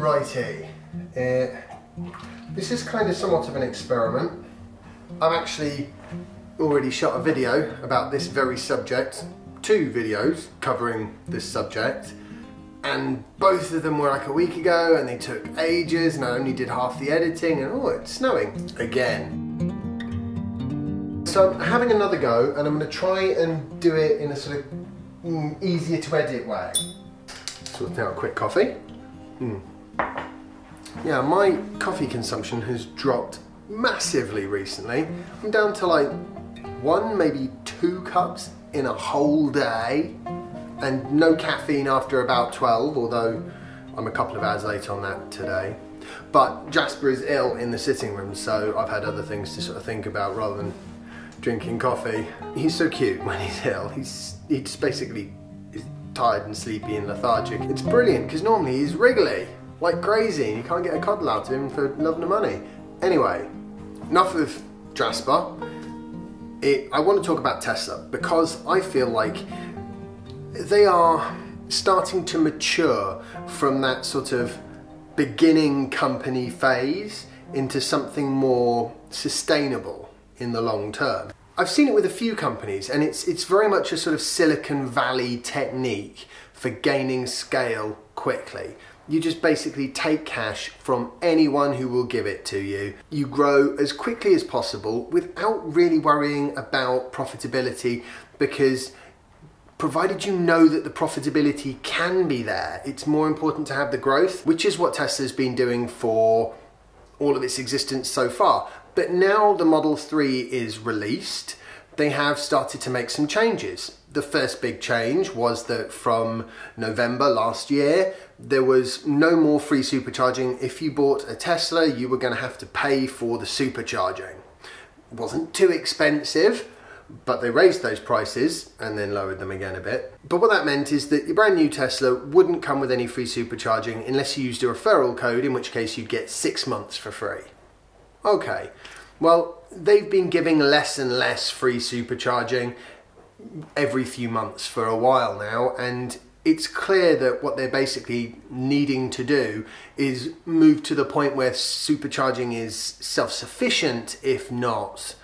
Righty, this is kind of somewhat of an experiment. I've actually already shot a video about this very subject, 2 videos covering this subject, and both of them were like a week ago and they took ages and I only did half the editing and oh, it's snowing again. So I'm having another go and I'm going to try and do it in a sort of easier to edit way. Sorting out a quick coffee. Yeah, my coffee consumption has dropped massively recently. I'm down to like 1, maybe 2 cups in a whole day, and no caffeine after about 12, although I'm a couple of hours late on that today. But Jasper is ill in the sitting room, so I've had other things to sort of think about rather than drinking coffee. He's so cute when he's ill. He just basically is tired and sleepy and lethargic. It's brilliant because normally he's wriggly like crazy and you can't get a cuddle out of him for love nor money. Anyway, enough of Jasper. I want to talk about Tesla because I feel like they are starting to mature from that sort of beginning company phase into something more sustainable in the long term. I've seen it with a few companies and it's very much a sort of Silicon Valley technique for gaining scale quickly. You just basically take cash from anyone who will give it to you. You grow as quickly as possible without really worrying about profitability, because provided you know that the profitability can be there, it's more important to have the growth, which is what Tesla's been doing for all of its existence so far. But now the Model 3 is released, they have started to make some changes. The first big change was that from November last year, there was no more free supercharging. If you bought a Tesla, you were going to have to pay for the supercharging. It wasn't too expensive, but they raised those prices and then lowered them again a bit. But what that meant is that your brand new Tesla wouldn't come with any free supercharging unless you used a referral code, in which case you'd get 6 months for free. Okay, well, they've been giving less and less free supercharging every few months for a while now, and it's clear that what they're basically needing to do is move to the point where supercharging is self-sufficient, if not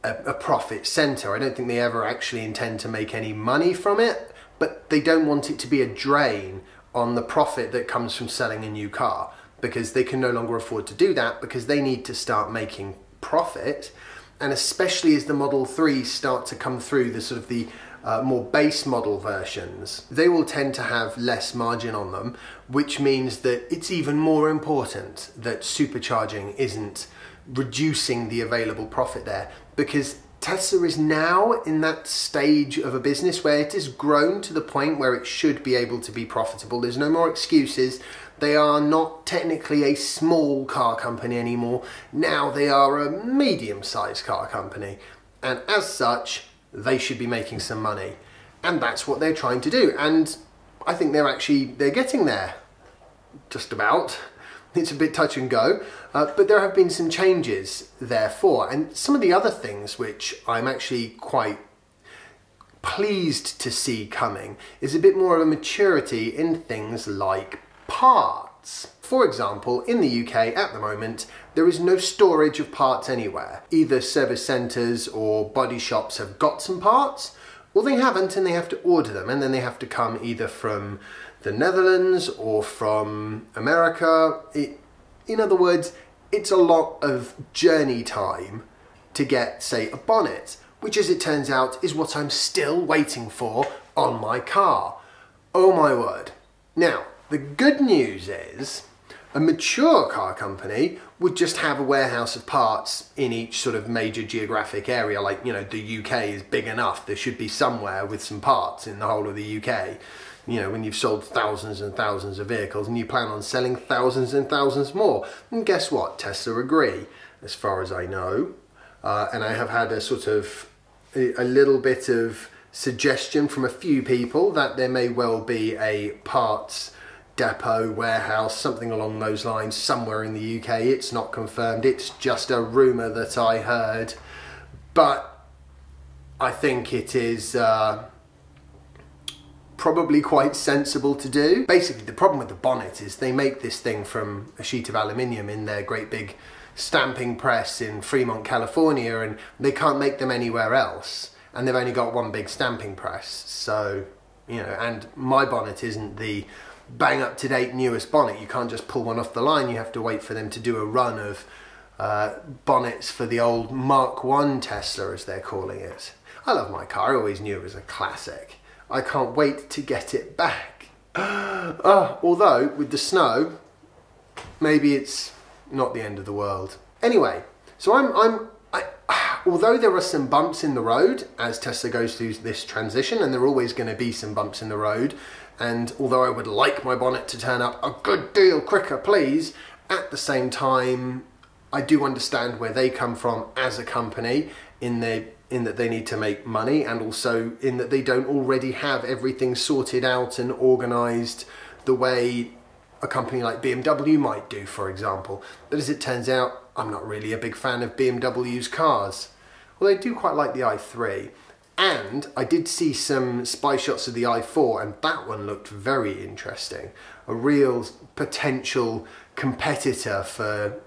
a profit center. I don't think they ever actually intend to make any money from it, but they don't want it to be a drain on the profit that comes from selling a new car, because they can no longer afford to do that because they need to start making profit. And especially as the Model 3 start to come through, the sort of the more base model versions, they will tend to have less margin on them, which means that it's even more important that supercharging isn't reducing the available profit there, because Tesla is now in that stage of a business where it has grown to the point where it should be able to be profitable. There's no more excuses. They are not technically a small car company anymore. Now they are a medium-sized car company. And as such, they should be making some money. And that's what they're trying to do. And I think they're getting there. Just about. It's a bit touch and go. But there have been some changes, therefore. And some of the other things which I'm actually quite pleased to see coming is a bit more of a maturity in things like parts. For example, in the UK at the moment, there is no storage of parts anywhere. Either service centres or body shops have got some parts, or they haven't and they have to order them, and then they have to come either from the Netherlands or from America. In other words, it's a lot of journey time to get, say, a bonnet, which, as it turns out, is what I'm still waiting for on my car. Oh my word. Now, the good news is a mature car company would just have a warehouse of parts in each sort of major geographic area. Like, you know, the UK is big enough. There should be somewhere with some parts in the whole of the UK. You know, when you've sold thousands and thousands of vehicles and you plan on selling thousands and thousands more. And guess what? Tesla agree, as far as I know. And I have had a sort of a little bit of suggestion from a few people that there may well be a parts depot, warehouse, something along those lines somewhere in the UK. It's not confirmed, it's just a rumour that I heard, but I think it is probably quite sensible to do. Basically, the problem with the bonnet is they make this thing from a sheet of aluminium in their great big stamping press in Fremont, California, and they can't make them anywhere else. And they've only got one big stamping press. So, you know, and my bonnet isn't the bang up to date newest bonnet. You can't just pull one off the line. You have to wait for them to do a run of bonnets for the old Mark I Tesla, as they're calling it. I love my car. I always knew it was a classic. I can't wait to get it back. Although with the snow, maybe it's not the end of the world. Anyway, so although there are some bumps in the road as Tesla goes through this transition, and there are always going to be some bumps in the road, and although I would like my bonnet to turn up a good deal quicker, please, at the same time, I do understand where they come from as a company in that they need to make money, and also in that they don't already have everything sorted out and organised the way a company like BMW might do, for example. But as it turns out, I'm not really a big fan of BMW's cars. Well, I do quite like the i3. And I did see some spy shots of the i4, and that one looked very interesting. A real potential competitor for,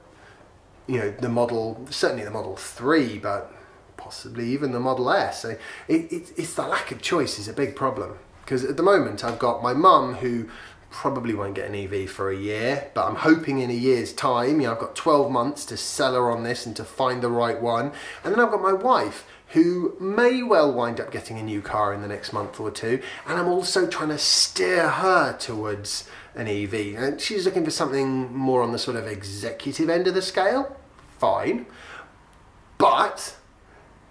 you know, the model, certainly the Model 3, but possibly even the Model S. It's the lack of choice is a big problem. Because at the moment I've got my mum, who probably won't get an EV for a year, but I'm hoping in a year's time. You know, I've got 12 months to sell her on this and to find the right one. And then I've got my wife, who may well wind up getting a new car in the next month or two, and I'm also trying to steer her towards an EV. And she's looking for something more on the sort of executive end of the scale. Fine. But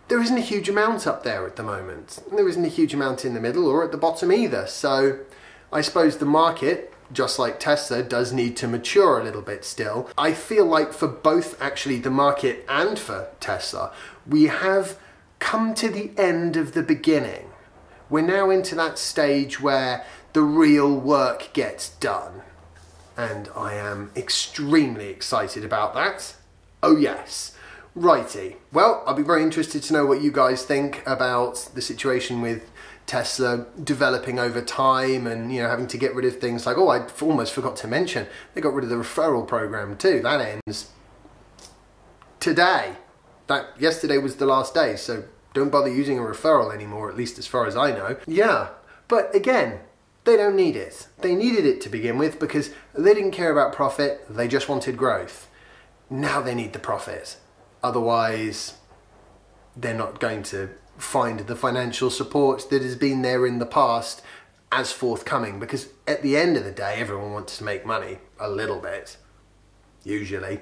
there isn't a huge amount up there at the moment. There isn't a huge amount in the middle or at the bottom either. So I suppose the market, just like Tesla, does need to mature a little bit still. I feel like for both actually the market and for Tesla, we have come to the end of the beginning. We're now into that stage where the real work gets done. And I am extremely excited about that. Oh yes. Righty. Well, I'll be very interested to know what you guys think about the situation with Tesla developing over time, and, you know, having to get rid of things like, oh, I almost forgot to mention, they got rid of the referral program too. That ends today. Yesterday was the last day, so don't bother using a referral anymore, at least as far as I know. Yeah, but again, they don't need it. They needed it to begin with because they didn't care about profit, they just wanted growth. Now they need the profit. Otherwise, they're not going to find the financial support that has been there in the past as forthcoming, because at the end of the day, everyone wants to make money a little bit, usually.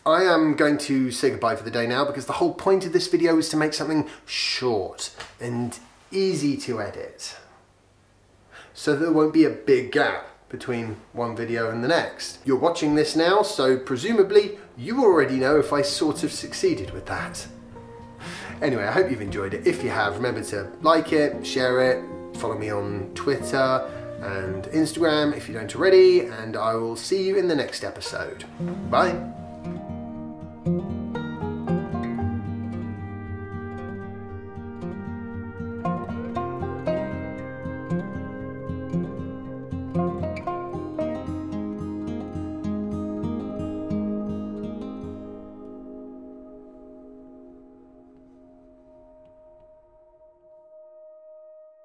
I am going to say goodbye for the day now, because the whole point of this video is to make something short and easy to edit, so there won't be a big gap between one video and the next. You're watching this now, so presumably you already know if I sort of succeeded with that. Anyway, I hope you've enjoyed it. If you have, remember to like it, share it, follow me on Twitter and Instagram if you don't already, and I will see you in the next episode. Bye.